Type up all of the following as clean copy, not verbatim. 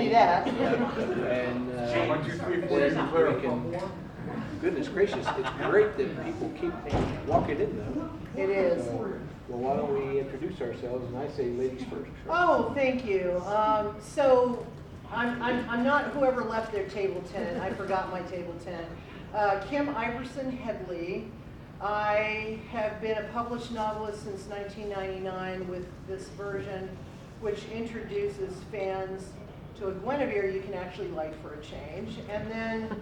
me that. And 1, 2, 3, 4, you declare a couple more? goodness gracious, it's great that people keep walking in though. It is. Well, why don't we introduce ourselves, and I say ladies first. Oh, thank you. So I'm not whoever left their table 10. I forgot my table 10. Kim Iverson Headley. I have been a published novelist since 1999 with this version, which introduces fans to a Guinevere you can actually like for a change. And then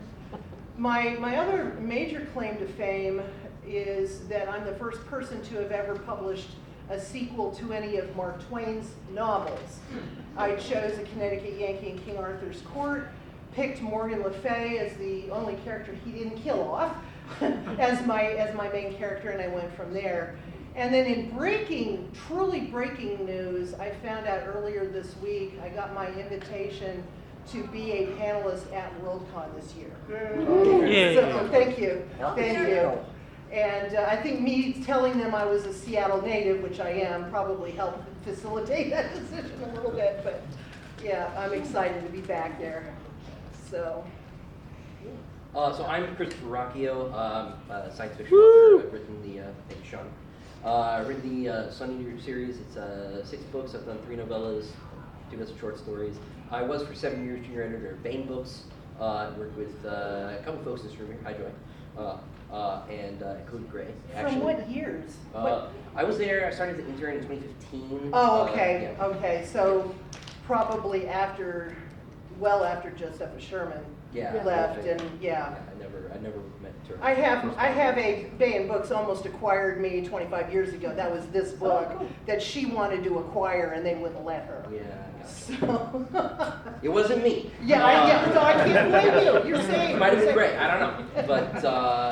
my other major claim to fame is that I'm the first person to have ever published a sequel to any of Mark Twain's novels. I chose A Connecticut Yankee in King Arthur's Court, picked Morgan Le Fay as the only character he didn't kill off as my main character, and I went from there. And then in truly breaking news, I found out earlier this week, I got my invitation to be a panelist at WorldCon this year. So thank you, thank you. And I think me telling them I was a Seattle native, which I am, probably helped facilitate that decision a little bit. But yeah, I'm excited to be back there. So I'm Christopher Rocchio, science fiction author. I've written the, thank you, Sean. I've written the Sun Eater series. It's 6 books. I've done 3 novellas, 2 dozen short stories. I was for 7 years junior editor of Bain Books. Worked with a couple folks in this room here. Hi, Joy. And Cody Gray. Actually. From what years? I was there. I started as an intern in 2015. Oh, okay, yeah. okay. So probably well after Josephus Sherman left, and yeah. I never met her. I have a Bain Books almost acquired me 25 years ago. That was this book that she wanted to acquire, and they wouldn't let her. Yeah. So it wasn't me. Yeah, so I can't blame you. You're saying it might have been great. I don't know, but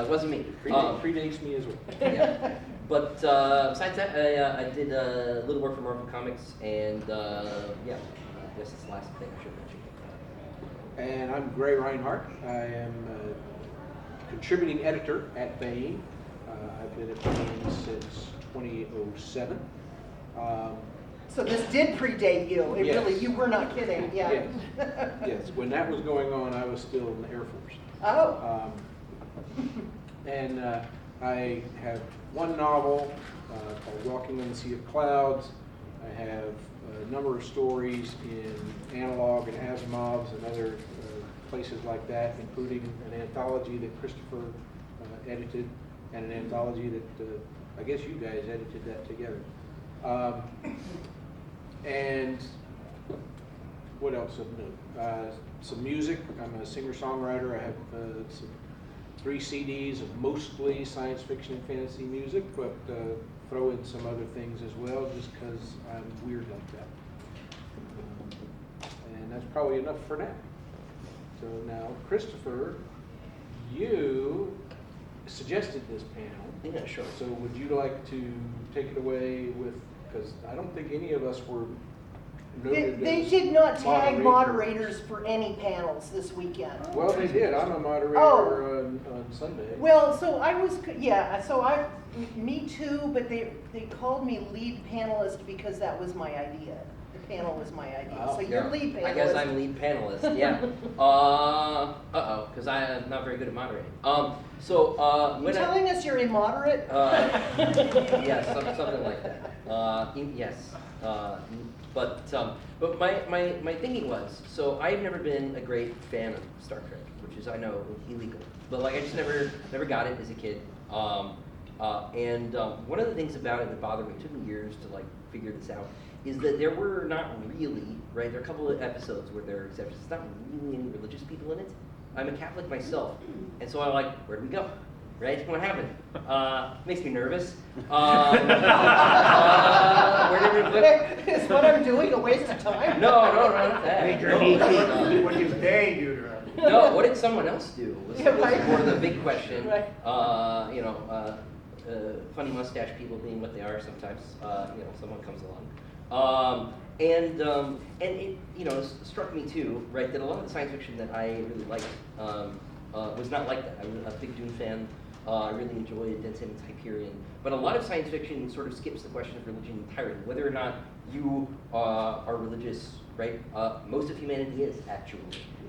it wasn't me. Predates me as well. Yeah. But besides that, I did a little work for Marvel Comics, and yeah, I guess that's the last thing I should mention. And I'm Gray Reinhardt. I am a contributing editor at Bain. I've been at Bain since 2007. So this did predate you. Yes. Really, you were not kidding. Yeah. Yes. Yes. When that was going on, I was still in the Air Force. Oh. And I have one novel called Walking on the Sea of Clouds. I have a number of stories in Analog and Asimov's and other places like that, including an anthology that Christopher edited and an anthology that I guess you guys edited that together. And what else of note? Some music. I'm a singer-songwriter. I have some 3 CDs of mostly science fiction and fantasy music, but throw in some other things as well, just because I'm weird like that. And that's probably enough for now. So now, Christopher, you suggested this panel. Yeah, sure. So would you like to take it away with, because I don't think any of us were noted They as did not tag moderators for any panels this weekend. Well, they did. I'm a moderator on Sunday. Well, so I was, me too, but they called me lead panelist because that was my idea. The panel was my idea. Oh, so you're lead panelist. I guess I'm lead panelist, yeah. Because I'm not very good at moderating. You're telling us you're immoderate? Yes, something like that. Yes. But my thinking was, so I've never been a great fan of Star Trek, which is, I know, illegal. But like I just never got it as a kid. One of the things about it that bothered me, it took me years to like figure this out, is that there were not really, right, there are a couple of episodes where there are exceptions, there's not really any religious people in it. I'm a Catholic myself, and so I'm like, where do we go? Right? What happened? Makes me nervous. Where did we put? Is what I'm doing a waste of time? No, not that. What did they do to her? No, what did someone else do? Was Right. more the big question. Right. Funny mustache people being what they are sometimes. Someone comes along. And it struck me too, right, that a lot of the science fiction that I really liked was not like that. I'm a big Dune fan. I really enjoyed Denton and Hyperion. But a lot of science fiction sort of skips the question of religion entirely, whether or not you are religious, right? Most of humanity is, actually,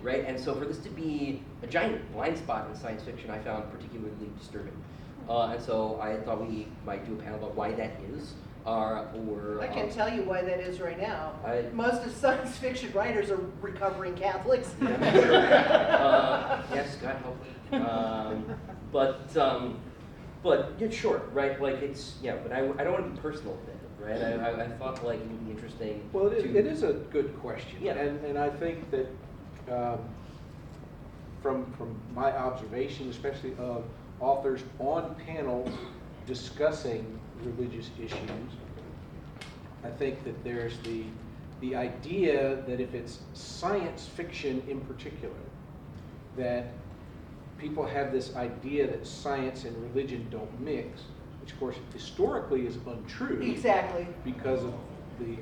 right? And so for this to be a giant blind spot in science fiction, I found particularly disturbing. And so I thought we might do a panel about why that is. I can tell you why that is right now. I- Most of science fiction writers are recovering Catholics. Yes, God help. But yeah, sure, right? Like it's but I don't want to be personal with it, right? I thought like it would be interesting. Well, to, it is a good question. Yeah. And I think that from my observation, especially of authors on panels discussing religious issues, I think that there's the idea that if it's science fiction in particular, that people have this idea that science and religion don't mix, which of course historically is untrue. Exactly. Because of the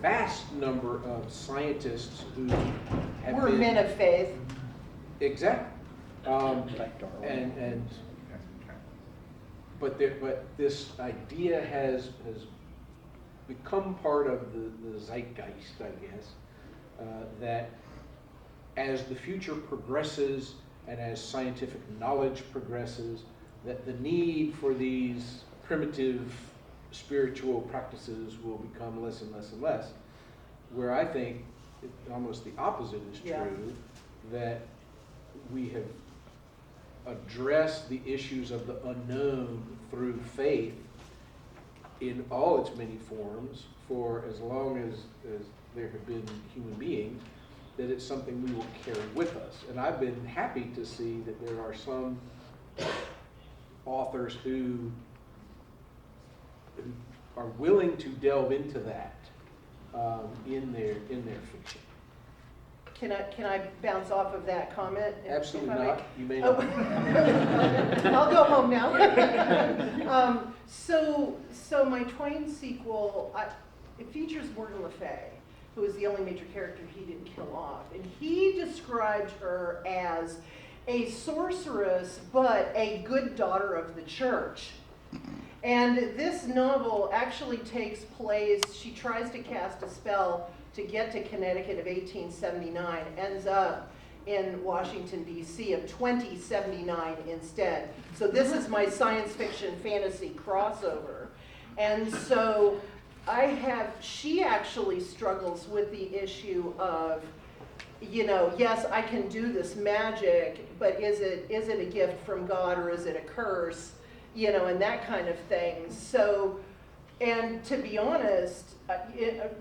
vast number of scientists who have We're been men of faith. exactly, but this idea has become part of the zeitgeist, I guess, that as the future progresses and as scientific knowledge progresses, that the need for these primitive spiritual practices will become less and less and less, where I think almost the opposite is true, Yeah. that we have addressed the issues of the unknown through faith in all its many forms for as long as there have been human beings, that it's something we will carry with us. And I've been happy to see that there are some authors who are willing to delve into that in their fiction. Can I bounce off of that comment? Absolutely if I may? not. You may Oh. not. I'll go home now. So my Twain sequel, it features Morgan Le Fay, who is the only major character he didn't kill off. And he described her as a sorceress, but a good daughter of the church. And this novel actually takes place, she tries to cast a spell to get to Connecticut of 1879, ends up in Washington, D.C. of 2079 instead. So this is my science fiction fantasy crossover. And so she actually struggles with the issue of, yes, I can do this magic, but is it a gift from God or is it a curse? And that kind of thing. So, and to be honest,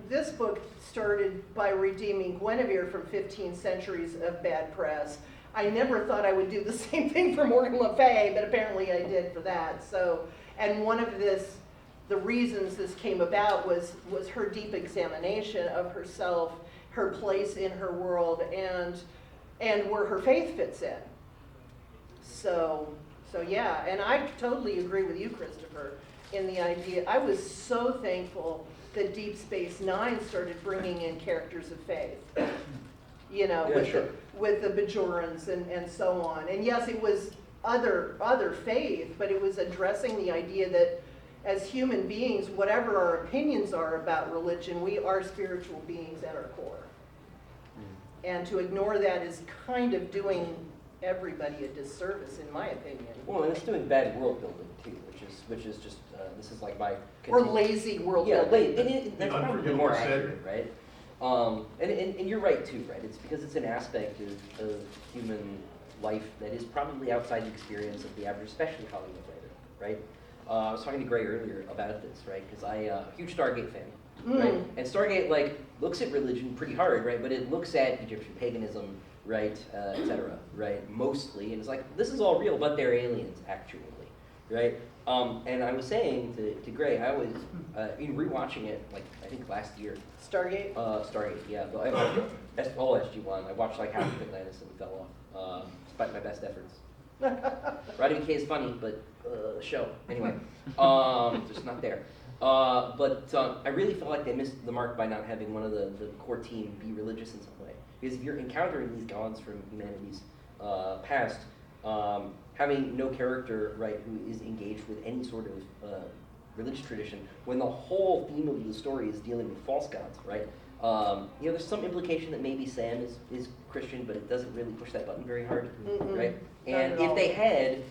this book started by redeeming Guinevere from 15 centuries of bad press. I never thought I would do the same thing for Morgan Le Fay, but apparently I did for that. So, and one of the reasons this came about was her deep examination of herself, her place in her world, and where her faith fits in. So yeah, and I totally agree with you, Christopher, in the idea. I was so thankful that Deep Space Nine started bringing in characters of faith. With the Bajorans and so on. And yes, it was other faith, but it was addressing the idea that as human beings, whatever our opinions are about religion, we are spiritual beings at our core. And to ignore that is kind of doing everybody a disservice, in my opinion. Well, and it's doing bad world building too, which is just this is like my Or lazy world building. That's probably Unforgivable more sin. accurate, right? And you're right too, right? It's because it's an aspect of human life that is probably outside the experience of the average, especially Hollywood writer, right? I was talking to Gray earlier about this, right? Because I'm a huge Stargate fan, right? And Stargate looks at religion pretty hard, right? But it looks at Egyptian paganism, right, et cetera, right? Mostly, and it's like this is all real, but they're aliens actually, right? And I was saying to Gray, I was in rewatching it I think last year. Stargate? Stargate, yeah. All SG-1. I watched like half of Atlantis and fell off, despite my best efforts. Roddy McKay is funny, but show anyway, just not there. But I really felt like they missed the mark by not having one of the core team be religious in some way. Because if you're encountering these gods from humanity's past, having no character, right, who is engaged with any sort of religious tradition, when the whole theme of the story is dealing with false gods, right? There's some implication that maybe Sam is Christian, but it doesn't really push that button very hard, right? And at if all. they had,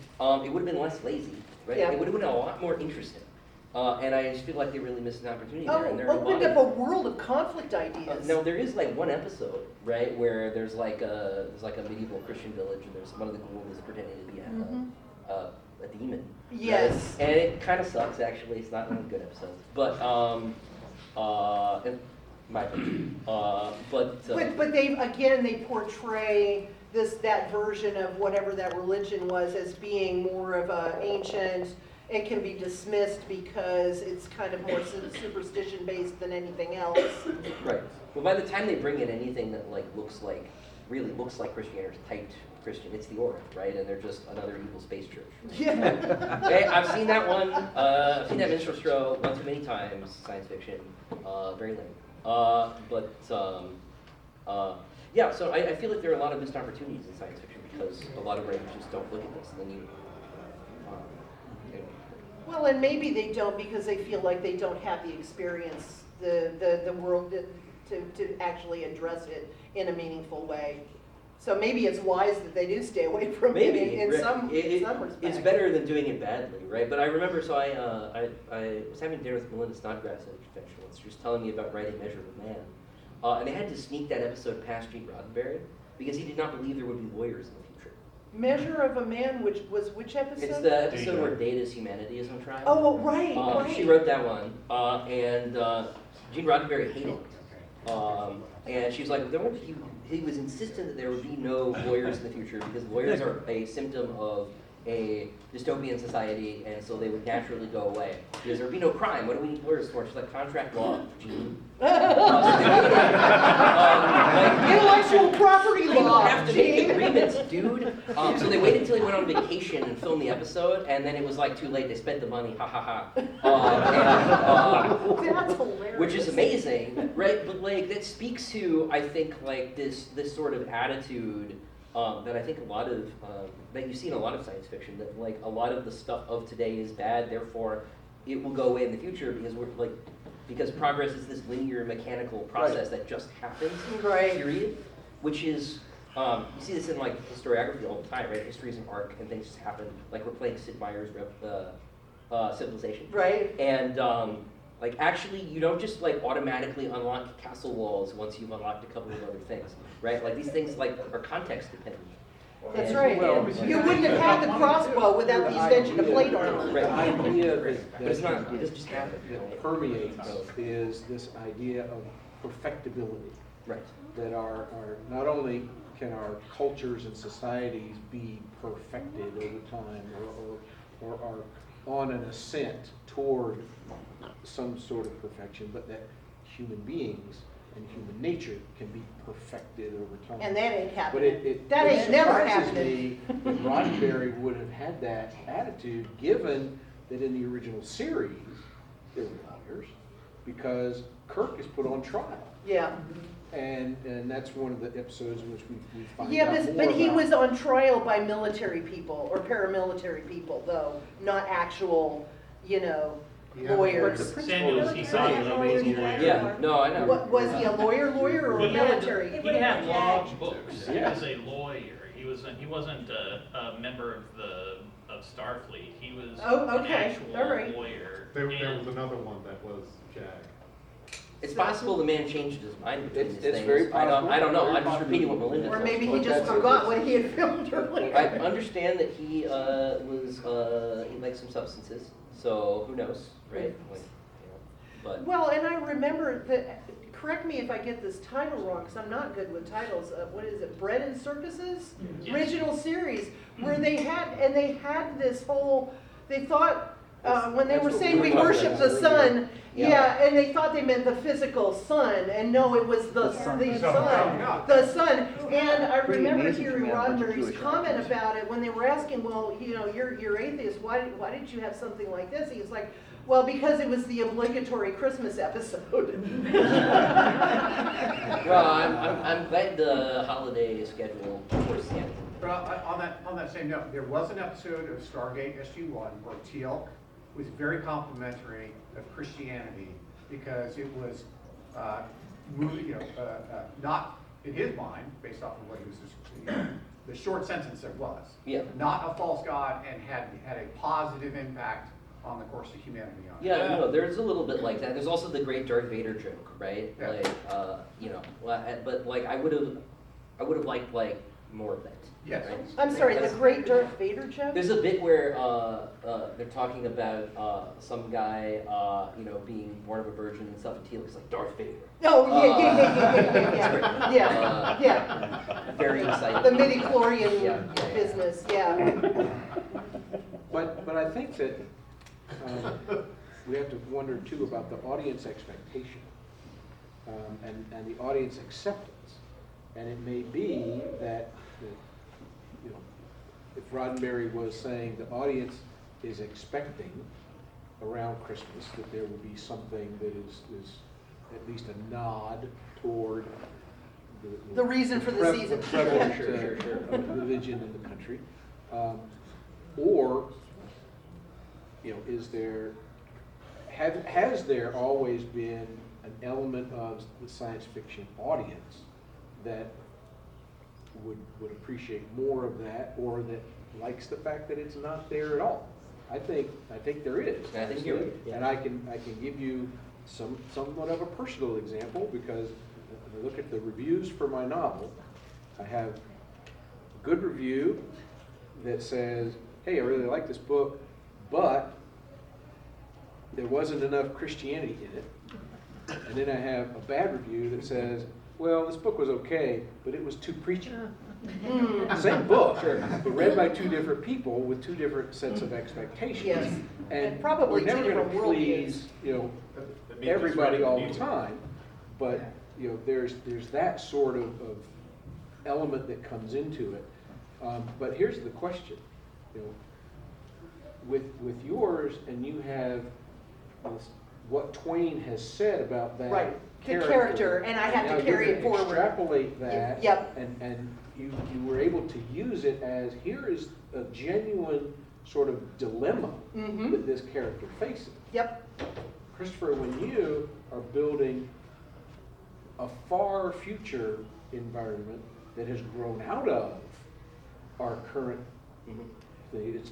it would have been less lazy, right? Yeah. It would have been a lot more interesting. And I just feel like they really missed an opportunity there. And there are a lot Opened up a world of conflict ideas. no, there is like one episode, right, where there's like a medieval Christian village, and there's one of the ghouls is pretending to be a demon. Yes. Right? And it kind of sucks, actually. It's not one of the good episodes, but in my opinion, but they portray that version of whatever that religion was as being more of a ancient. It can be dismissed because it's kind of more superstition based than anything else. right. Well, by the time they bring in anything that really looks like Christianity, typed Christian, it's the Aura, right? And they're just another evil space church. Yeah. Okay, I've seen that one. I've seen that minstrel show one too many times. Science fiction, very lame. Yeah. So I feel like there are a lot of missed opportunities in science fiction because a lot of writers just don't look at this, and then you. Well, and maybe they don't because they feel like they don't have the experience, the world to actually address it in a meaningful way. So maybe it's wise that they do stay away from it in right. some respects. It's better than doing it badly, right? But I remember, so I was having dinner with Melinda Snodgrass at a convention once. She was telling me about writing Measure of a Man. And they had to sneak that episode past Gene Roddenberry because he did not believe there would be lawyers in the future. Measure of a Man, which episode? It's the episode where Data's humanity is on trial. Oh, right, right. She wrote that one, and Gene Roddenberry hated it. And she was like, he was insistent that there would be no lawyers in the future because lawyers are a symptom of a dystopian society, and so they would naturally go away. Because there would be no crime. What do we need lawyers for? She's like, contract law, Gene. Intellectual property People law, have to make Gene. agreements, dude. So they waited until he went on vacation and filmed the episode, and then it was like too late. They spent the money, ha ha ha. That's hilarious. Which is amazing, right? But like that speaks to, I think, like this sort of attitude that I think a lot of that you see in a lot of science fiction. That like a lot of the stuff of today is bad, therefore it will go away in the future because progress is this linear mechanical process that just happens. Right. Period. Which is you see this in like historiography all the time, right? History is an arc, and things just happen. Like we're playing Sid Meier's Civilization. Right. And like actually, you don't just like automatically unlock castle walls once you've unlocked a couple of other things, right? Like these things like are context dependent. That's And- right. and- You wouldn't have had the crossbow without the invention of plate armor. The idea that But it's not. It doesn't just happen. that permeates is this idea of perfectibility. Right. That are not only can our cultures and societies be perfected over time or are on an ascent toward some sort of perfection, but that human beings and human nature can be perfected over time. And that ain't But happening. That ain't never surprises happening. me that Roddenberry would have had that attitude, given that in the original series there were lawyers, because Kirk is put on trial. Yeah. And that's one of the episodes in which we find Yeah, out more but he about. was on trial by military people or paramilitary people, though, not actual, lawyers. Samuel C. Solomon. Yeah. No, I know. What, was he a lawyer or a military? He had law books. He Yeah. was a lawyer. He wasn't a member of Starfleet. He was Oh, an okay. actual All right. lawyer. There was And- another one that was Jag. It's possible the man changed his mind between It's these things. very possible. I don't know. Very I'm just repeating what possible. Melinda Or said. maybe he But just that's- forgot what he had filmed earlier. I understand that he he likes some substances, so who knows, right? But Well, and I remember that, correct me if I get this title wrong, because I'm not good with titles. What is it, Bread and Circuses? Yes. Original series, where they had this whole, they thought, when they That's were what saying we we were worship talking the about sun, Yeah. yeah, and they thought they meant the physical sun, and no, it was the sun. The sun. And I remember hearing Roddenberry's comment about it when they were asking, well, you're atheist, why did you have something like this? He was like, well, because it was the obligatory Christmas episode. well, I'm glad the holiday schedule towards the end. But on that same note, there was an episode of Stargate SG-1 where Teal'c was very complimentary of Christianity because it was, not in his mind, based off of what he was just, the short sentence there was. Yeah. Not a false god and had a positive impact on the course of humanity. Yeah, no, there's a little bit like that. There's also the great Darth Vader joke, right? Yeah. But like I would have liked like more of that. Yes. Right? I'm sorry, the That's- great Darth Vader joke? There's a bit where they're talking about some guy, being born of a virgin and stuff, and he looks like Darth Vader. Oh, yeah. Very exciting. The midi-chlorian Yeah. business, yeah. But I think that we have to wonder too about the audience expectation and the audience acceptance. And it may be that, if Roddenberry was saying the audience is expecting around Christmas that there will be something that is at least a nod toward The reason for the season. prevalent Sure. religion in the country, or has there always been an element of the science fiction audience that would appreciate more of that, or that likes the fact that it's not there at all? I think there is. I think you're right, yeah. And I can give you somewhat of a personal example, because when I look at the reviews for my novel, I have a good review that says, hey, I really like this book, but there wasn't enough Christianity in it. And then I have a bad review that says, well, this book was okay, but it was too preachy. Same book, but read by two different people with two different sets of expectations. Yes. And probably we're never two going different to worldviews. please, everybody all the time. But there's that sort of element that comes into it. But here's the question: with yours, and you have what Twain has said about that Right, the character, and I have to now carry you're it gonna forward. Extrapolate that. Yep. And you were able to use it as, here is a genuine sort of dilemma Mhm. that this character faces. Yep, Christopher, when you are building a far future environment that has grown out of our current thing,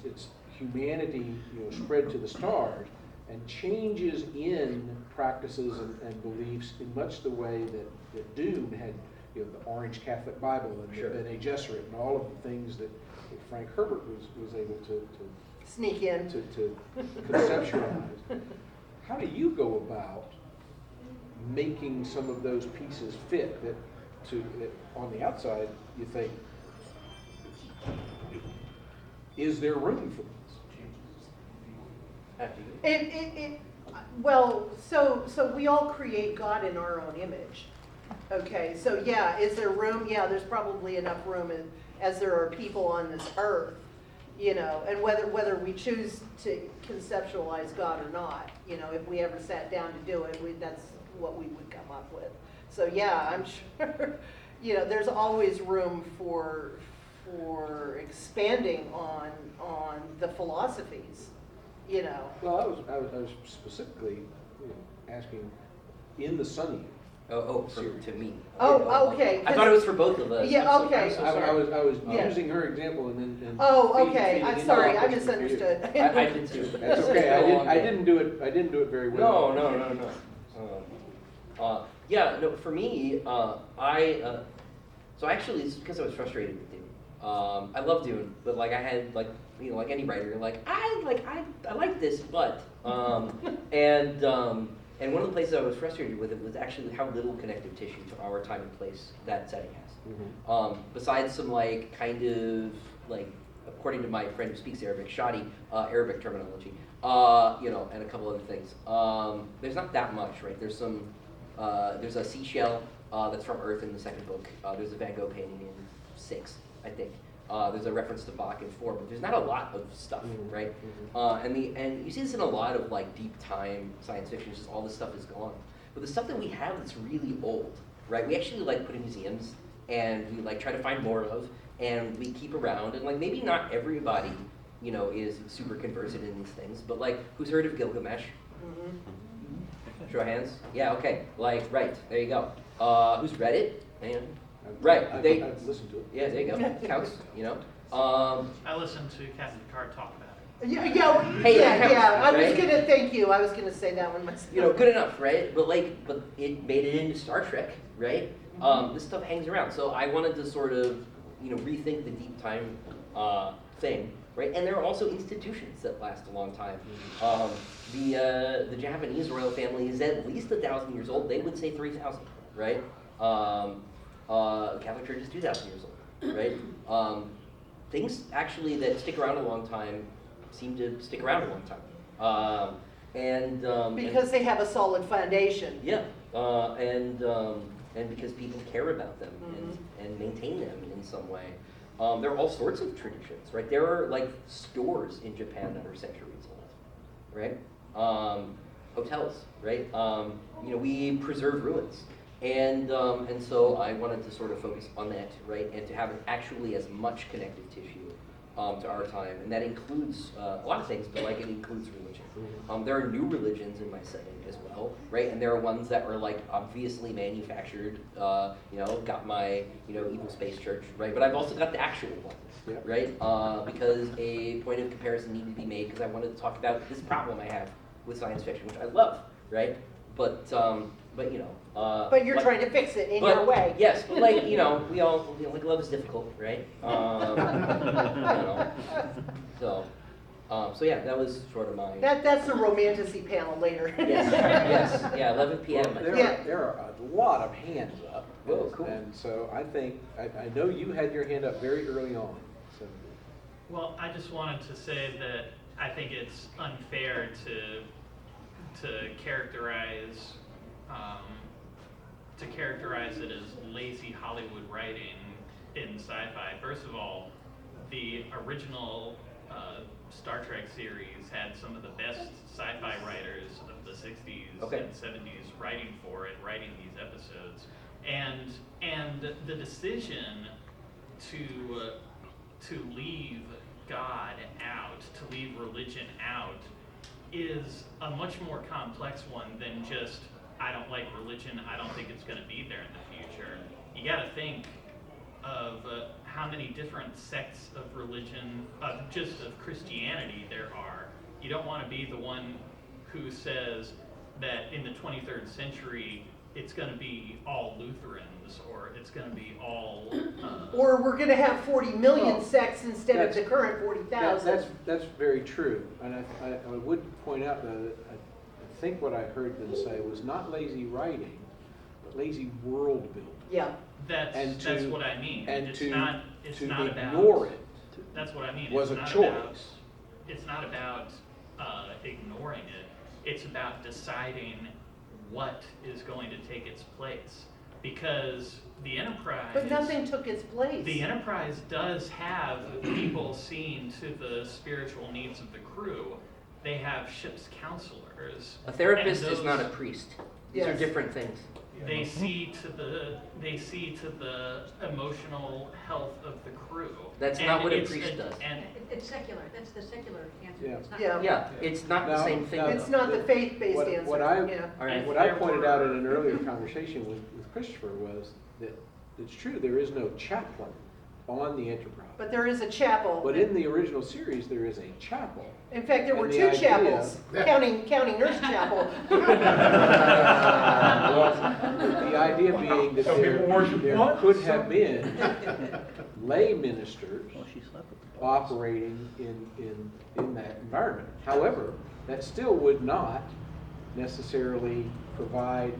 it's humanity, spread to the stars, and changes in practices and beliefs in much the way that Dune had, the Orange Catholic Bible and Sure. the Bene Gesserit and all of the things that Frank Herbert was able to sneak in. conceptualize. How do you go about making some of those pieces fit that on the outside you think, is there room for this? After you. Well, so we all create God in our own image. Okay, so yeah, is there room? Yeah, there's probably enough room as there are people on this earth, and whether we choose to conceptualize God or not, if we ever sat down to do it, that's what we would come up with. So yeah, I'm sure, there's always room for expanding on the philosophies, Well, I was specifically asking in the Sunny. To me. Oh, okay. I thought it was for both of us. Yeah, okay. I'm so I sorry. was Yeah. using her example and then. Oh, feeding okay, into I'm the sorry, I question for you. misunderstood. I did too. But That's okay, I didn't do it very well. No. For me, so actually it's because I was frustrated with Dune. I love Dune, but I had like any writer, I like this, but and one of the places I was frustrated with it was actually how little connective tissue to our time and place that setting has. Besides some according to my friend who speaks Arabic, shoddy Arabic terminology, and a couple other things. There's not that much, right? There's there's a seashell that's from Earth in the second book. There's a Van Gogh painting in 6, I think. There's a reference to Bach in 4, but there's not a lot of stuff, right? And you see this in a lot of deep time science fiction. It's just all this stuff is gone. But the stuff that we have that's really old, right? We actually put in museums, and we try to find more of, and we keep around, and maybe not everybody you know, is super conversant in these things, but like, who's heard of Gilgamesh? Show of hands. Yeah. Okay. Like, right. There you go. Who's read it? Anyone? Right. I've listened to it. Yeah. There you go. Counts. You know. I listened to Captain Picard talk about it. Hey, I was right? gonna thank you. I was gonna say that one myself. You know, good enough, right? But it made it into Star Trek, right? This stuff hangs around. So I wanted to sort of, you know, rethink the deep time thing, right? And there are also institutions that last a long time. The Japanese royal family is at least 1,000 years old. They would say 3,000, right? The Catholic Church is 2,000 years old, right? Things actually that stick around a long time seem to stick around a long time. Because they have a solid foundation. Yeah, and because people care about them and maintain them in some way. There are all sorts of traditions, right? There are like stores in Japan that are centuries old, right? Hotels, right? You know, we preserve ruins. And so I wanted to sort of focus on that, right? And to have actually as much connective tissue to our time. And that includes a lot of things, but like it includes religion. There are new religions in my setting as well, right? And there are ones that are like obviously manufactured, you know, got my, you know, evil space church, right? But I've also got the actual one, Yeah. right? Because a point of comparison needed to be made because I wanted to talk about this problem I have with science fiction, which I love, right? But you know. But you're like, trying to fix it in your way. Yes, but like, you know, we all, you know, like love is difficult, right? You know, so yeah, that was sort of my. That's the romanticy panel later. Yes, yeah, 11 p.m. There are a lot of hands up. Oh, cool. And so I think, I know you had your hand up very early on. So. Well, I just wanted to say that I think it's unfair to characterize it as lazy Hollywood writing in sci-fi. First of all, the original Star Trek series had some of the best sci-fi writers of the 60s and 70s writing for it, writing these episodes. And the decision to leave God out, to leave religion out, is a much more complex one than just, I don't like religion, I don't think it's going to be there in the future. You got to think of how many different sects of religion, just of Christianity there are. You don't want to be the one who says that in the 23rd century it's going to be all Lutherans, or it's going to be all... or we're going to have 40 million sects instead of the current 40,000. That's very true. And I would point out, though, that I think what I heard them say was not lazy writing, but lazy world building. Yeah. That's what I mean. And it's to not ignore it. That's what I mean. Was it's a not choice. It's not about ignoring it. It's about deciding what is going to take its place. Because the Enterprise... But nothing took its place. The Enterprise does have people seeing to the spiritual needs of the crew. They have ship's counselors. A therapist is not a priest. These are Yes. different things. They see to the emotional health of the crew. That's And not what a it's priest does. And It's secular, that's the secular answer. Yeah. It's not- Yeah. Yeah, it's not the No, same thing. no. It's not the faith-based What- answer. what I- yeah. All right. What I pointed out in an earlier conversation with Christopher was that it's true, there is no chaplain on the Enterprise. But there is a chapel. But in the original series, there is a chapel. In fact, there were and the two idea- chapels, counting Nurse Chapel. The idea being that Some people there worship one, could some- have been lay ministers operating in that environment. However, that still would not necessarily provide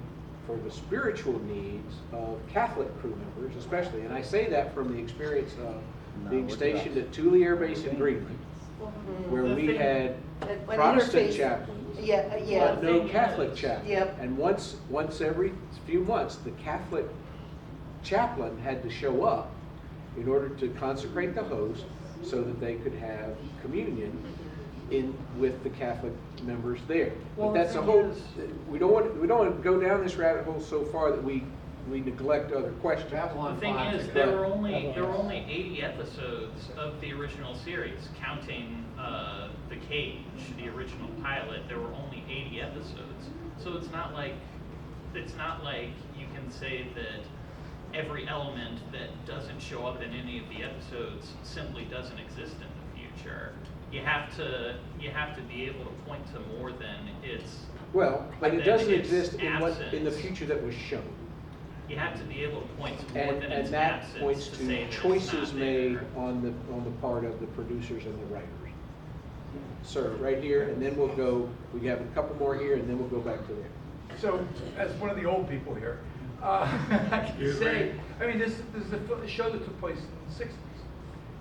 for the spiritual needs of Catholic crew members, especially. And I say that from the experience of being stationed at Thule Air Base in Greenland, where The we thing- had An Protestant interface. chaplains, Yeah. but no thing Catholic is- chaplain. Yep. And once every few months, the Catholic chaplain had to show up in order to consecrate the host so that they could have communion with the Catholic members there. Well, But that's the a thing whole, is- we don't want to go down this rabbit hole so far that we neglect other questions. Babylon The thing 5 is, is a there good- were only 80 episodes of the original series, counting The Cage, the original pilot. There were only 80 episodes, so it's not like you can say that every element that doesn't show up in any of the episodes simply doesn't exist in the future. You have to be able to point to more than its. Well, but it than doesn't its exist in the absence. future that was shown. You have to be able to point to more than And its that absence points to to say that choices it's not made there. on the part of the producers and the writers. Sir, right here, and then we have a couple more here, and then we'll go back to there. So, as one of the old people here, I can say, I mean, this is a show that took place in the 60s,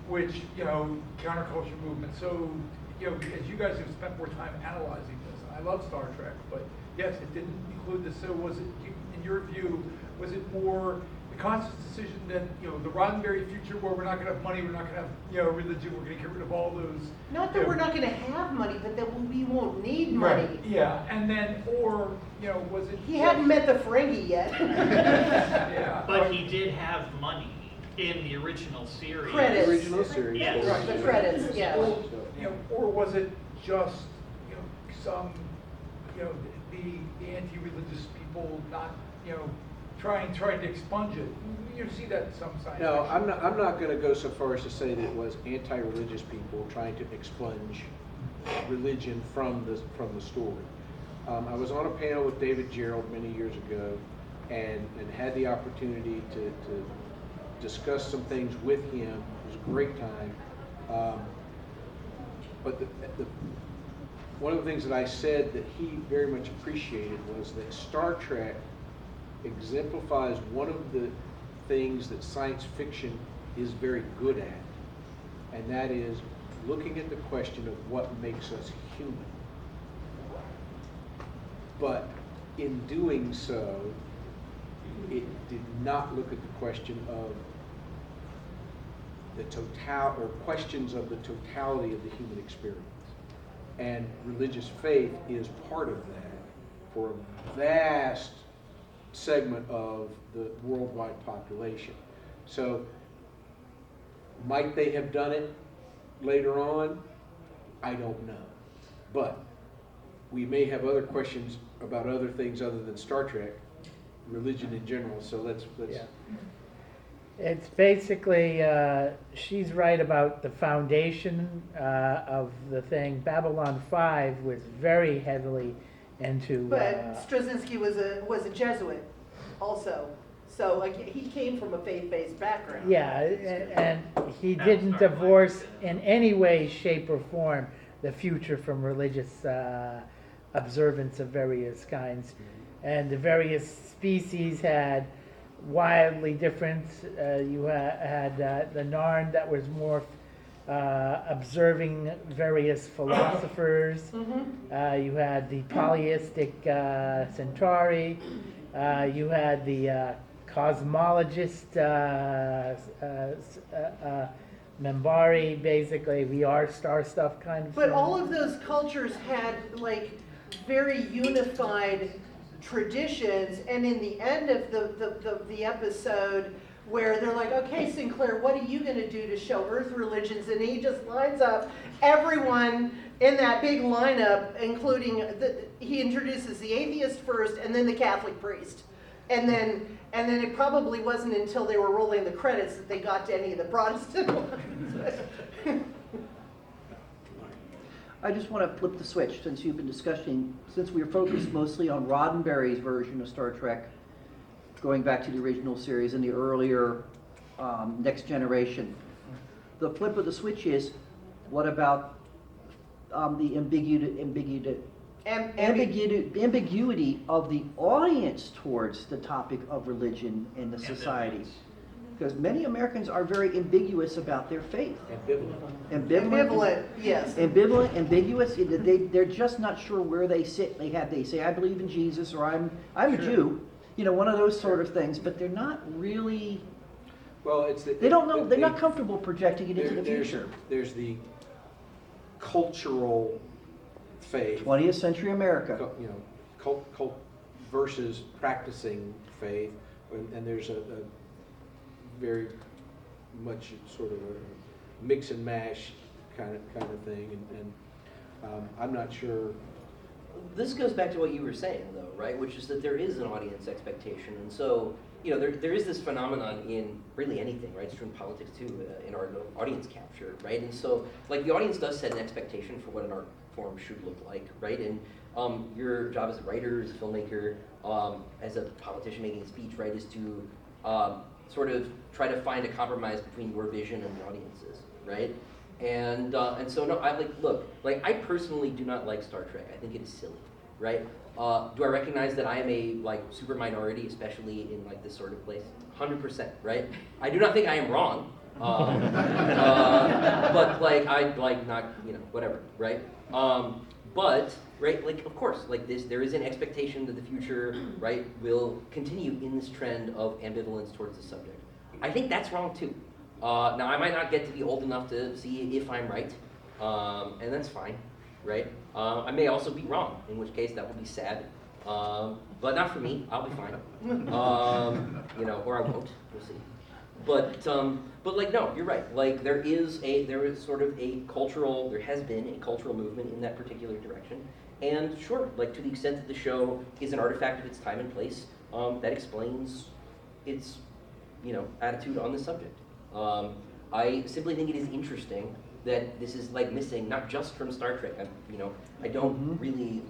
which, counterculture movement. So, as you guys have spent more time analyzing this, I love Star Trek, but yes, it didn't include this. So was it, in your view, was it more the conscious decision that, the Roddenberry future where we're not going to have money, we're not going to have, religion, we're going to get rid of all those. Not that we're not gonna have money, but that we won't need money. Right, yeah, and then, or, was it? He hadn't met the Ferengi yet. Yeah. But he did have money in the original series. Credits. The original series. Yes. Right. The credits, yeah. Or was it just, some, the anti-religious people not, trying to expunge it? You see that in some science No, fiction. I'm not going to go so far as to say that it was anti-religious people trying to expunge religion from the story. I was on a panel with David Gerald many years ago, and had the opportunity to discuss some things with him. It was a great time. But one of the things that I said that he very much appreciated was that Star Trek exemplifies one of the things that science fiction is very good at, and that is looking at the question of what makes us human. But in doing so, it did not look at the question of questions of the totality of the human experience. And religious faith is part of that for a vast segment of the worldwide population. So, might they have done it later on? I don't know. But we may have other questions about other things other than Star Trek, religion in general, so let's. Yeah. It's basically, she's right about the foundation of the thing. Babylon 5 was very heavily into. But Straczynski was a Jesuit also, so like he came from a faith-based background. Yeah, and he That didn't was our divorce plan. in any way, shape, or form the future from religious observance of various kinds. And the various species had wildly different. You had the Narn that was more observing various philosophers. Mhm. You had the polyistic Centauri. You had the cosmologist Membari, basically VR star stuff kind of But thing. all of those cultures had like very unified traditions, and in the end of the episode where they're like, okay, Sinclair, what are you going to do to show Earth religions? And he just lines up everyone in that big lineup, including he introduces the atheist first, and then the Catholic priest, and then it probably wasn't until they were rolling the credits that they got to any of the Protestant ones. I just want to flip the switch since you've been discussing, since we are focused mostly on Roddenberry's version of Star Trek, going back to the original series and the earlier Next Generation. The flip of the switch is, what about the ambiguity of the audience towards the topic of religion in the society? Because many Americans are very ambiguous about their faith. Ambivalent, yes. Ambivalent, ambiguous. They're just not sure where they sit. They say, I believe in Jesus, or I'm a Jew. One of those sort of things. But they're not really. Well, They don't know. They're not comfortable projecting it into the future. There's the cultural faith. 20th century America. Cult versus practicing faith, and there's a very much sort of a mix and mash kind of thing, and I'm not sure. This goes back to what you were saying, though, right? Which is that there is an audience expectation, and so there is this phenomenon in really anything, right? It's true in politics too, in art, audience capture, right? And so, like, the audience does set an expectation for what an art form should look like, right? And your job as a writer, as a filmmaker, as a politician making a speech, right, is to sort of try to find a compromise between your vision and the audience's, right? And so no, I personally do not like Star Trek. I think it is silly, right? Do I recognize that I am a super minority, especially in this sort of place? 100%, right? I do not think I am wrong, but I not whatever, right? But right, of course, there is an expectation that the future, right, will continue in this trend of ambivalence towards the subject. I think that's wrong too. Now, I might not get to be old enough to see if I'm right, and that's fine, right? I may also be wrong, in which case that will be sad, but not for me. I'll be fine, or I won't. We'll see. But no, you're right. There is sort of there has been a cultural movement in that particular direction, and sure, to the extent that the show is an artifact of its time and place, that explains its attitude on the subject. I simply think it is interesting that this is missing, not just from Star Trek. I don't really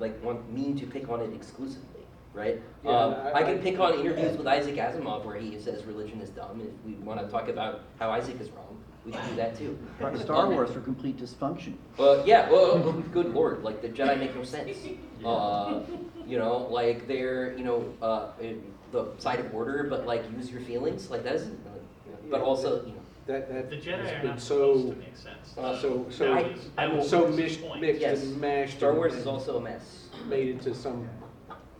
mean to pick on it exclusively, right? Yeah, I can pick on interviews with Isaac Asimov where he says religion is dumb. If we want to talk about how Isaac is wrong, we can do that too. Star Wars for complete dysfunction. Yeah, well, good lord, the Jedi make no sense. They're, the side of order, but use your feelings, that isn't, but also, That The Jedi has are been not so supposed to make sense. I will- so That was mixed his point. and Yes. mashed. Star Wars and is also a mess. made into some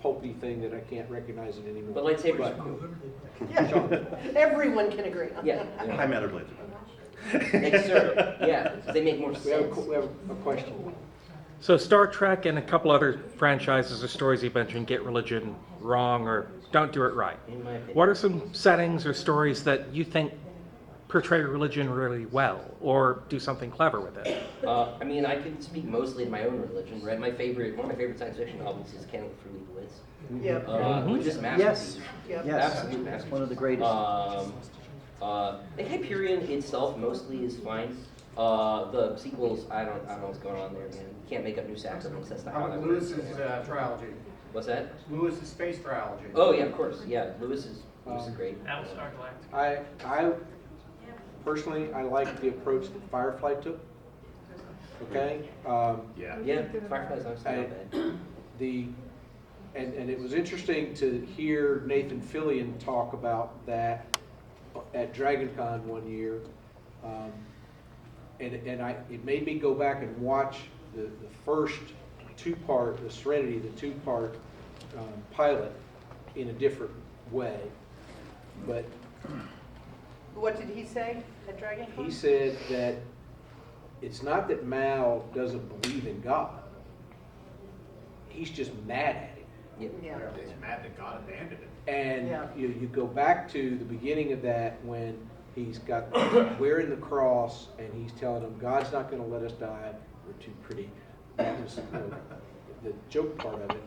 pulpy thing that I can't recognize it anymore. But lightsabers are cool. Yeah, everyone can agree on Yeah. that. High matter blades. Yes, sir. Yeah, they make more We have sense. we have a question. So Star Trek and a couple other franchises or stories you mentioned get religion wrong or don't do it right. In my opinion. What are some settings or stories that you think portray religion really well or do something clever with it? I can speak mostly to my own religion, right? One of my favorite science fiction novels is Candle for Leibowitz. Yep. Which is masterpiece. Yep. Yes, Absolute masterpiece. one of the greatest. The Hyperion itself mostly is fine. The sequels, I don't know what's going on there, man. You can't make up new sacraments. That's not how that works. Lewis's trilogy. What's that? Lewis's space trilogy. Oh yeah, of course. Yeah, Lewis is great. Battlestar Galactica. I personally, I like the approach that Firefly took. Okay? Yeah, Firefly's honestly not bad. And it was interesting to hear Nathan Fillion talk about that at DragonCon one year. It made me go back and watch the first two-part, the Serenity, the two-part pilot in a different way. But What did he say at Dragon Con? he said that it's not that Mal doesn't believe in God. He's just mad at him. Yeah. He's mad that God abandoned it. And Yeah. you go back to the beginning of that when he's got wearing the cross and he's telling them God's not going to let us die. We're too pretty. That was the joke part of it.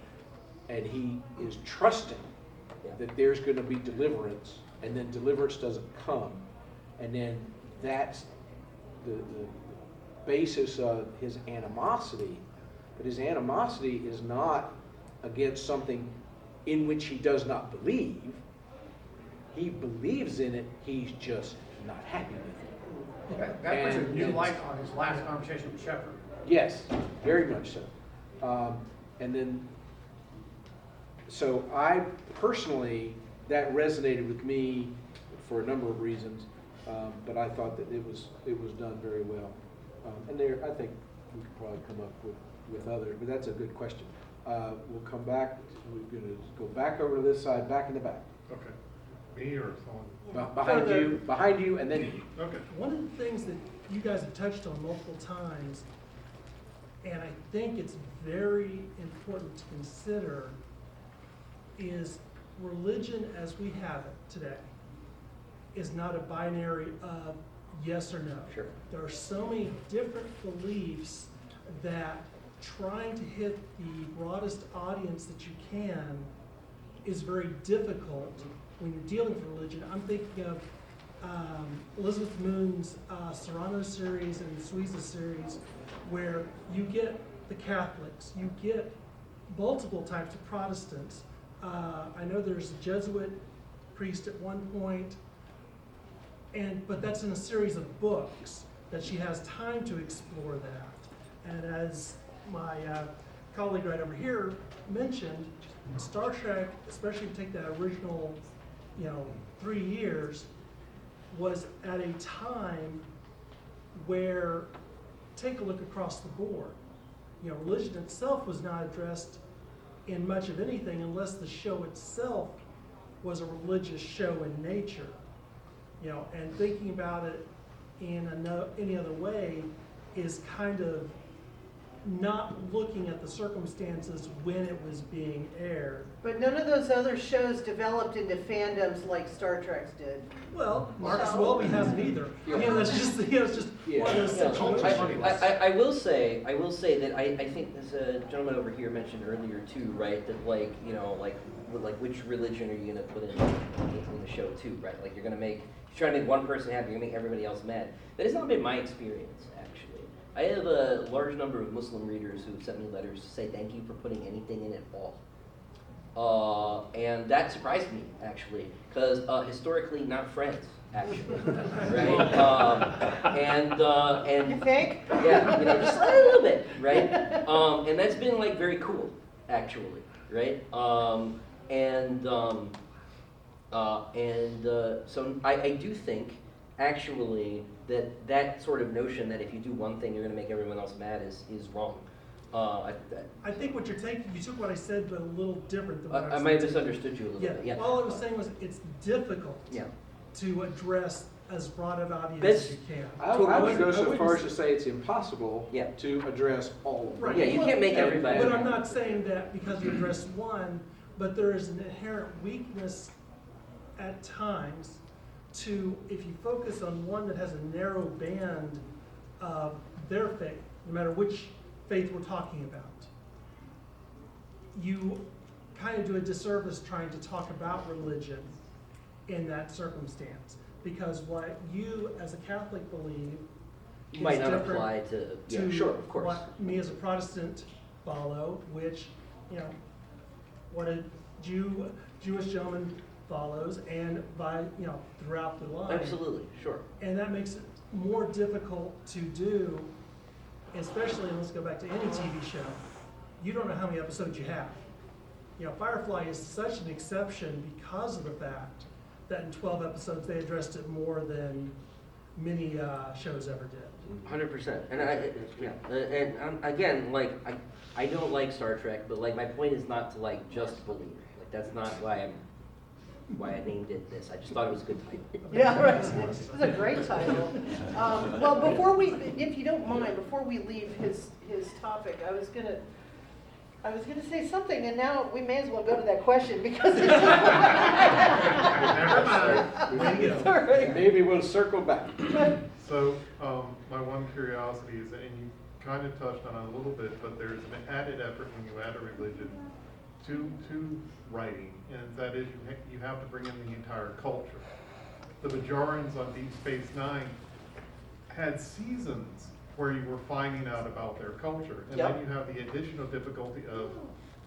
And he is trusting that there's going to be deliverance, and then deliverance doesn't come, and then that's the basis of his animosity. But his animosity is not against something in which he does not believe. He believes in it, he's just not happy with it. That puts a And new it's- light on his last conversation with Shepard. Yes, very much so. And then, so I personally, that resonated with me for a number of reasons, but I thought that it was done very well. And there, I think we could probably come up with others, but that's a good question. We'll come back, we're gonna go back over to this side, back in the back. Okay. Me or someone? Behind you, and then you. Okay. One of the things that you guys have touched on multiple times, and I think it's very important to consider, is religion as we have it today. is not a binary of yes or no. Sure. There are so many different beliefs that trying to hit the broadest audience that you can is very difficult when you're dealing with religion. I'm thinking of Elizabeth Moon's Serrano series and Suiza series, where you get the Catholics, you get multiple types of Protestants. I know there's a Jesuit priest at one point, but that's in a series of books that she has time to explore that. And as my colleague right over here mentioned, Star Trek, especially if you take that original, 3 years, was at a time where, take a look across the board, religion itself was not addressed in much of anything unless the show itself was a religious show in nature. And thinking about it in any other way is kind of not looking at the circumstances when it was being aired. But none of those other shows developed into fandoms like Star Trek's did. Well, Marcus Welby hasn't either. That's just, it's just one of those situations. I will say that I think this gentleman over here mentioned earlier too, right? That which religion are you gonna put in the show too, right? Like you're trying to make one person happy, you're gonna make everybody else mad. That has not been my experience, actually. I have a large number of Muslim readers who have sent me letters to say thank you for putting anything in at all. And that surprised me, actually, because historically not friends, actually, right? You think? Yeah, just a little bit, right? And that's been very cool, actually, right? So I do think, actually, that sort of notion that if you do one thing, you're going to make everyone else mad is wrong. I think what you're taking, you took what I said, but a little different than what I I was might have saying. misunderstood you a little bit. Yeah. All I was saying was it's difficult to address as broad an audience as you can. I would go so far as to say it's impossible to address all of them. Right. Yeah, you can't make everybody. But I'm not saying that because you address one, but there is an inherent weakness at times to, if you focus on one that has a narrow band of their faith, no matter which faith we're talking about, you kind of do a disservice trying to talk about religion in that circumstance. Because what you as a Catholic believe is might not different apply to sure, of course. what me as a Protestant follow, which, what a Jewish gentleman follows, and by, throughout the line. Absolutely, sure. And that makes it more difficult to do, especially, and let's go back to any TV show, you don't know how many episodes you have. Firefly is such an exception because of the fact that in 12 episodes they addressed it more than many shows ever did. 100%. And again, I don't like Star Trek, but my point is not to just believe. That's not why I named it this. I just thought it was a good title. Yeah, right. It's a great title. Well, if you don't mind, before we leave his topic, I was gonna say something, and now we may as well go to that question because it's Never mind. Maybe we'll circle back. So, my one curiosity is, and you kind of touched on it a little bit, but there's an added effort when you add a religion to writing, and that is you have to bring in the entire culture. The Bajorans on Deep Space Nine had seasons where you were finding out about their culture, and then you have the additional difficulty of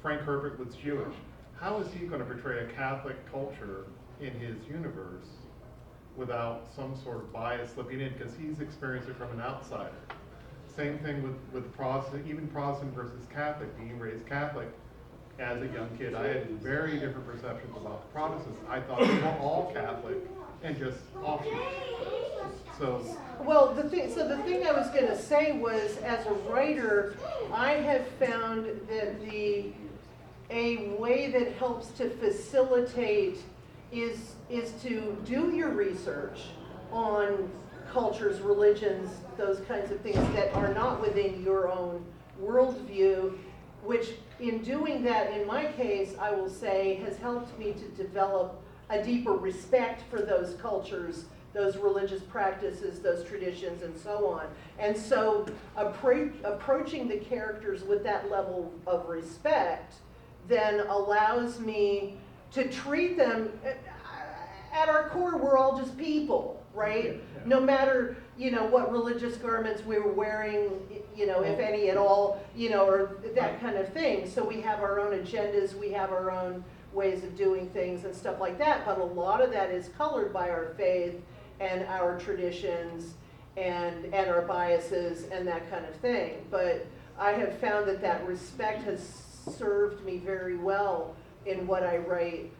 Frank Herbert was Jewish. How is he going to portray a Catholic culture in his universe without some sort of bias slipping in, because he's experienced it from an outsider? Same thing with Protestant, even Protestant versus Catholic, being raised Catholic. As a young kid, I had very different perceptions about the Protestants. I thought they were all Catholic and just offshoots. Well, the thing I was going to say was, as a writer, I have found that a way that helps to facilitate is to do your research on cultures, religions, those kinds of things that are not within your own worldview, which in doing that, in my case, I will say, has helped me to develop a deeper respect for those cultures, those religious practices, those traditions, and so on. And so approaching the characters with that level of respect then allows me to treat them, at our core, we're all just people, right? No matter, what religious garments we were wearing, if any at all, or that kind of thing. So we have our own agendas, we have our own ways of doing things and stuff like that, but a lot of that is colored by our faith and our traditions and our biases and that kind of thing. But I have found that respect has served me very well in what I write,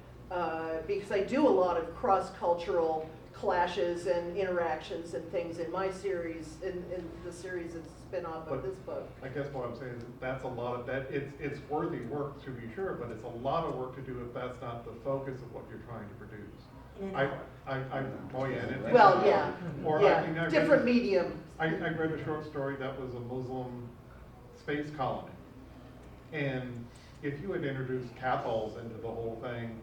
because I do a lot of cross-cultural clashes and interactions and things in my series, in the series that's spin off of this book. I guess what I'm saying is that's a lot of that, it's worthy work to be sure, but it's a lot of work to do if that's not the focus of what you're trying to produce. Oh yeah. Well, yeah, Or yeah, I mean, different medium. I read a short story that was a Muslim space colony. And if you had introduced Cathals into the whole thing,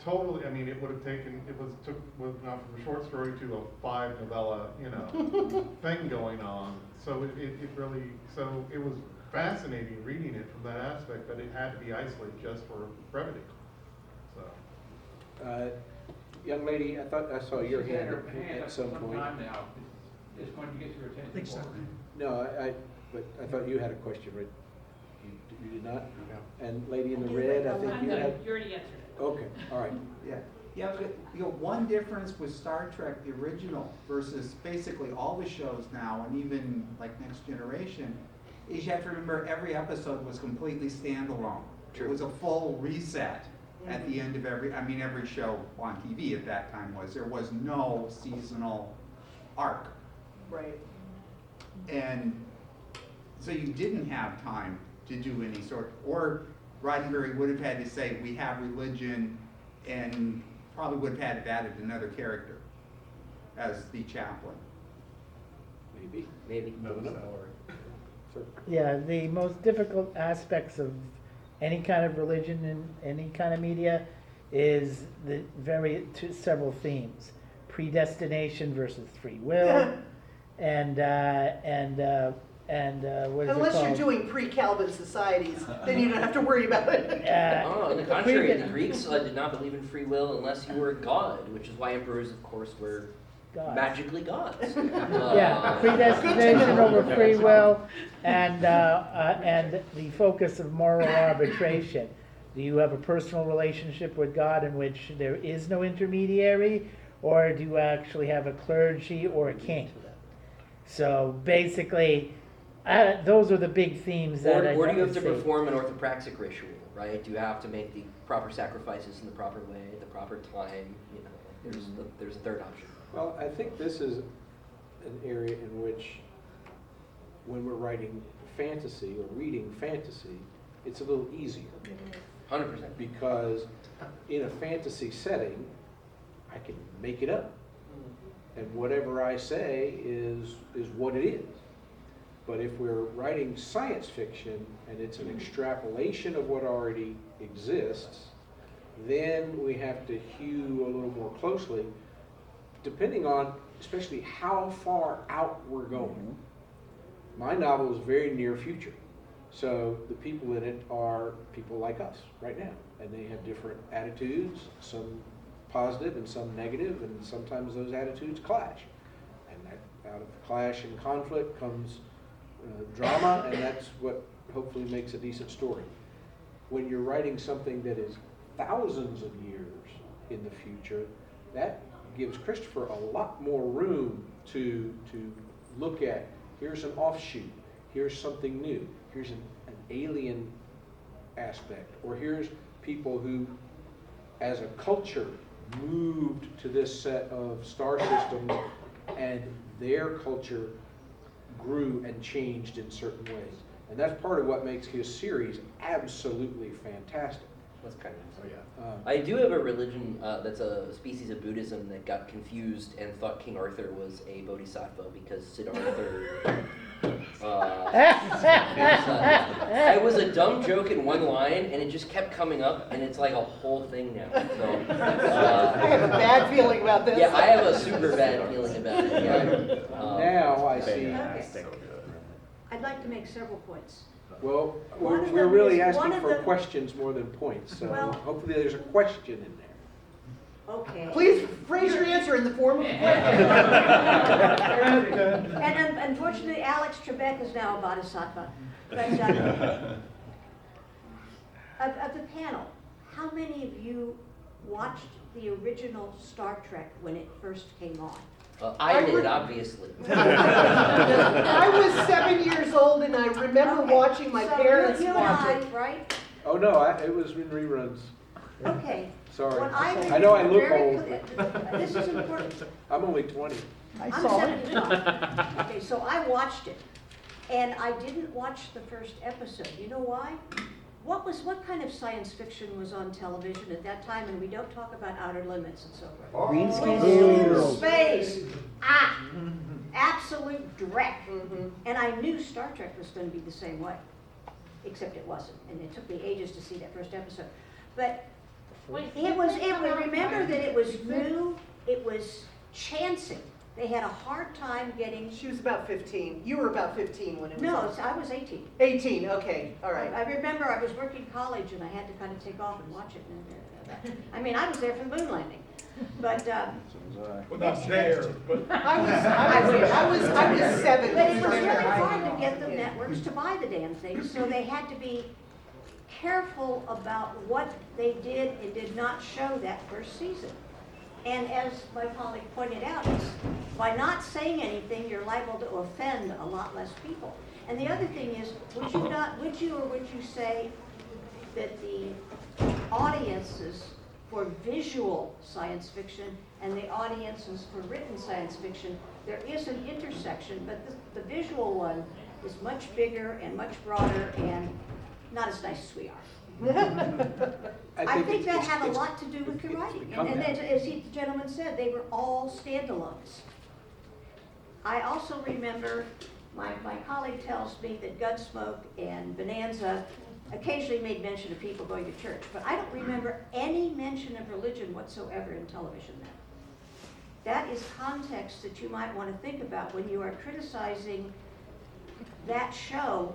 totally, I mean, it would have taken, was not from a short story to a 5-novella, thing going on. So it really, so it was fascinating reading it from that aspect, but it had to be isolated just for brevity. So. Young lady, I thought I saw your She's had hand her hand at up some for point. time now. Just wanted to get your attention. Thanks, for Dr. it. No, but I thought you had a question, right? You did not? No. And lady in the red, I think you had? You already answered it. Okay, all right. Yeah, one difference with Star Trek, the original, versus basically all the shows now, and even like Next Generation, is you have to remember every episode was completely standalone. It was a full reset at the end of every show on TV at that time was. There was no seasonal arc. Right. And so you didn't have time to do any sort, or Roddenberry would have had to say, we have religion, and probably would have had to have added another character as the chaplain. Maybe. No. Sure. Yeah, the most difficult aspects of any kind of religion in any kind of media is several themes: predestination versus free will, and what is Unless it you're called? doing pre-Calvin societies, then you don't have to worry about it. On the contrary, the Greeks did not believe in free will unless you were a god, which is why emperors, of course, were magically gods. Yeah, predestination over free will, and the focus of moral arbitration. Do you have a personal relationship with God in which there is no intermediary, or do you actually have a clergy or a king? So basically, those are the big themes that or do you have to perform an orthopraxic ritual, right? Do you have to make the proper sacrifices in the proper way, at the proper time? There's a third option. Well, I think this is an area in which, when we're writing fantasy or reading fantasy, it's a little easier. 100%. Because in a fantasy setting, I can make it up. And whatever I say is what it is. But if we're writing science fiction and it's an extrapolation of what already exists, then we have to hew a little more closely, depending on especially how far out we're going. My novel is very near future. So the people in it are people like us right now. And they have different attitudes, some positive and some negative, and sometimes those attitudes clash. And that, out of clash and conflict comes drama, and that's what hopefully makes a decent story. When you're writing something that is thousands of years in the future, that gives Christopher a lot more room to look at. Here's an offshoot, here's something new, here's an alien aspect, or here's people who, as a culture, moved to this set of star systems and their culture grew and changed in certain ways. And that's part of what makes his series absolutely fantastic. That's kind of Oh, yeah. I do have a religion that's a species of Buddhism that got confused and thought King Arthur was a bodhisattva because It was a dumb joke in one line, and it just kept coming up, and it's like a whole thing now. So, I have a bad feeling about this. yeah, I have a super bad feeling about it. Yeah. Now I see, I'd like to make several points. well, One of we're them really is- asking one of for them- questions more than points, so Well- hopefully there's a question in there. Okay. Please phrase your answer in the form of a question. And unfortunately, Alex Trebek is now a bodhisattva. But of the panel, how many of you watched the original Star Trek when it first came on? I did, obviously. I was 7 years old and I remember Okay, watching my so parents you and watch I, it. right? Oh, no, it was in reruns. Okay. Sorry. What I know I remember look very old. clear- This is important. I'm only 20. I'm 75. Okay, so I watched it, and I didn't watch the first episode. You know why? What kind of science fiction was on television at that time? And we don't talk about Outer Limits and so forth. Green When screen in girls. space, absolute dreck. And I knew Star Trek was going to be the same way, except it wasn't. And it took me ages to see that first episode. But remember that it was new, it was chancing. They had a hard time getting. She was about 15. You were about 15 when it was No, on. I was 18. 18, okay, all right. I remember I was working college and I had to kind of take off and watch it. I mean, I was there for the moon landing, but Well, not there, but. I was 7. but it was really hard to get the networks to buy the damn thing, so they had to be careful about what they did and did not show that first season. And as my colleague pointed out, by not saying anything, you're liable to offend a lot less people. And the other thing is, would you say that the audiences for visual science fiction and the audiences for written science fiction, there is an intersection, but the visual one is much bigger and much broader and not as nice as we are. I think that had a lot to do with the writing. And as the gentleman said, they were all standalones. I also remember, my colleague tells me that Gunsmoke and Bonanza occasionally made mention of people going to church, but I don't remember any mention of religion whatsoever in television then. That is context that you might want to think about when you are criticizing that show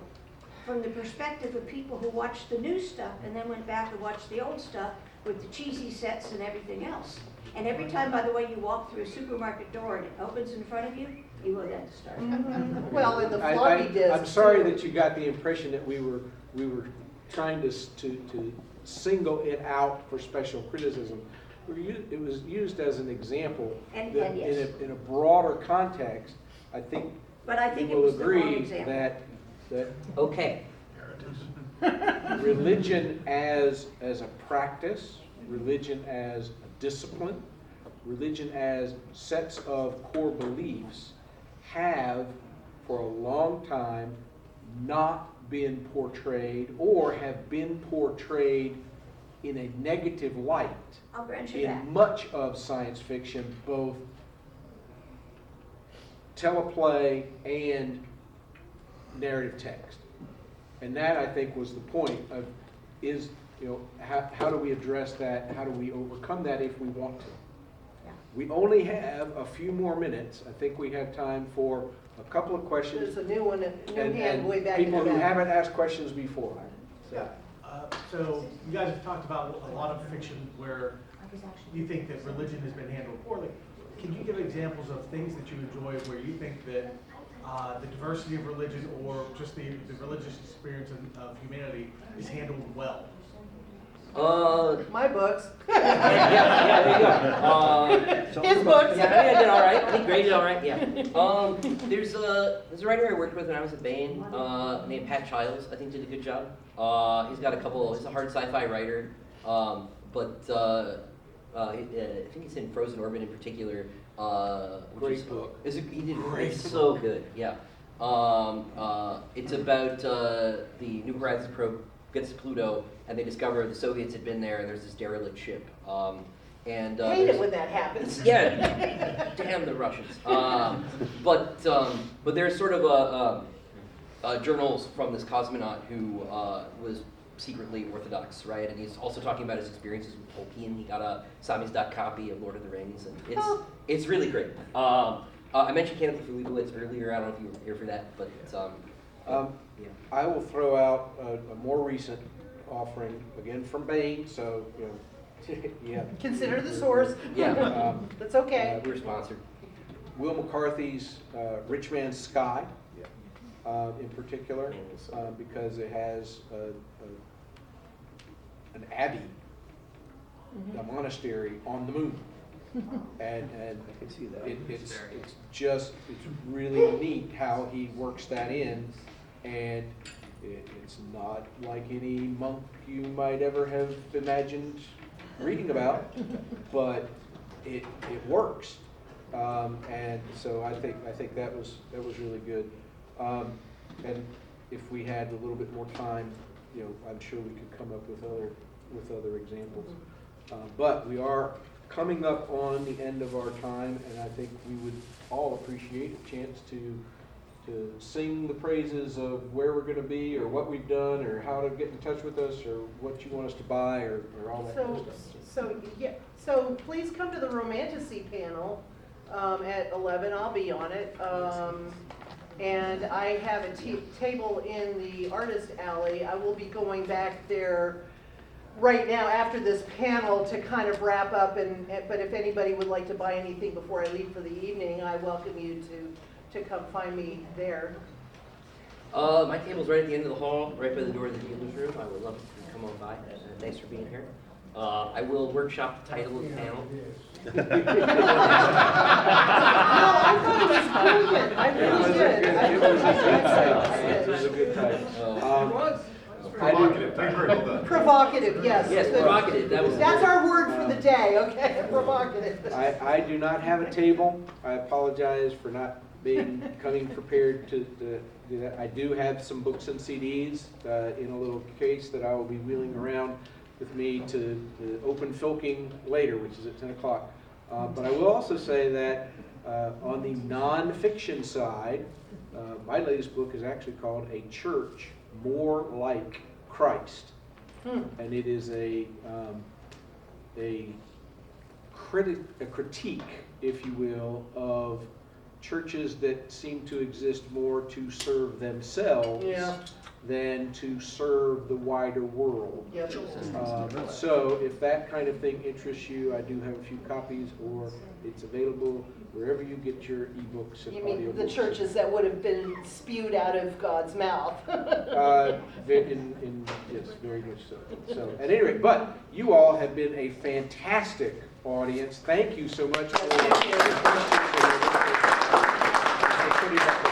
from the perspective of people who watched the new stuff and then went back and watched the old stuff with the cheesy sets and everything else. And every time, by the way, you walk through a supermarket door and it opens in front of you, you go down to Star Trek. Well, in the floppy disk. I'm sorry that you got the impression that we were trying to single it out for special criticism. It was used as an example And that yes. in a broader context, I think But I think we it will was the wrong agree example. that Okay. religion as a practice, religion as a discipline, religion as sets of core beliefs have for a long time not been portrayed or have been portrayed in a negative light I'll grant you that. in much of science fiction, both teleplay and narrative text. And that, I think, was the point of, how do we address that? How do we overcome that if we want to? Yeah. We only have a few more minutes. I think we have time for a couple of questions. There's a new one, new and hand way back in people the who back. haven't asked questions before. So, So you guys have talked about a lot of fiction where you think that religion has been handled poorly. Can you give examples of things that you enjoy where you think that the diversity of religion or just the religious experience of humanity is handled well? My books. Yeah, there you go. His books. Yeah, I think I did all right. I think Gray did all right. Yeah. There's a writer I worked with when I was at Bain named Pat Childs. I think did a good job. He's got a couple. He's a hard sci-fi writer, but I think he's in Frozen Orbit in particular. Great book. He did great. It's so good. Yeah. It's about the New Horizons probe gets to Pluto, and they discover the Soviets had been there, and there's this derelict ship. Hate it when that happens. Yeah, damn the Russians. But there's sort of journals from this cosmonaut who was secretly Orthodox, right? And he's also talking about his experiences with Tolkien. He got a samizdat copy of Lord of the Rings, and it's really great. I mentioned Canopy for Leibowitz earlier. I don't know if you were here for that, but it's, yeah. I will throw out a more recent offering, again from Bain, so, you know, yeah. Consider the source. Yeah. That's okay. We're sponsored. Will McCarthy's Rich Man's Sky, in particular, because it has an abbey, a monastery on the moon. And I can see that. it's really neat how he works that in, and it's not like any monk you might ever have imagined reading about, but it works, and so I think that was really good, and if we had a little bit more time, you know, I'm sure we could come up with other examples, but we are coming up on the end of our time, and I think we would all appreciate a chance to sing the praises of where we're going to be, or what we've done, or how to get in touch with us, or what you want us to buy, or all that kind of stuff. So please come to the Romanticy panel at 11. I'll be on it. And I have a table in the Artist Alley. I will be going back there right now after this panel to kind of wrap up, but if anybody would like to buy anything before I leave for the evening, I welcome you to come find me there. My table's right at the end of the hall, right by the door of the dealer's room. I would love if you come on by. Thanks for being here. I will workshop the title of the panel. No, I thought it was brilliant. I really did. It was a good title. Provocative, yes. Yes, provocative. That's our word for the day, okay? Provocative. I do not have a table. I apologize for not coming prepared to do that. I do have some books and CDs in a little case that I will be wheeling around with me to the open filking later, which is at 10 o'clock. But I will also say that on the nonfiction side, my latest book is actually called A Church More Like Christ. And it is a critique, if you will, of churches that seem to exist more to serve themselves than to serve the wider world. Yep. So if that kind of thing interests you, I do have a few copies, or it's available wherever you get your ebooks and You mean the audiobooks. churches that would have been spewed out of God's mouth? Yes, very much so. So, at any rate, but you all have been a fantastic audience. Thank you so much. Thank you.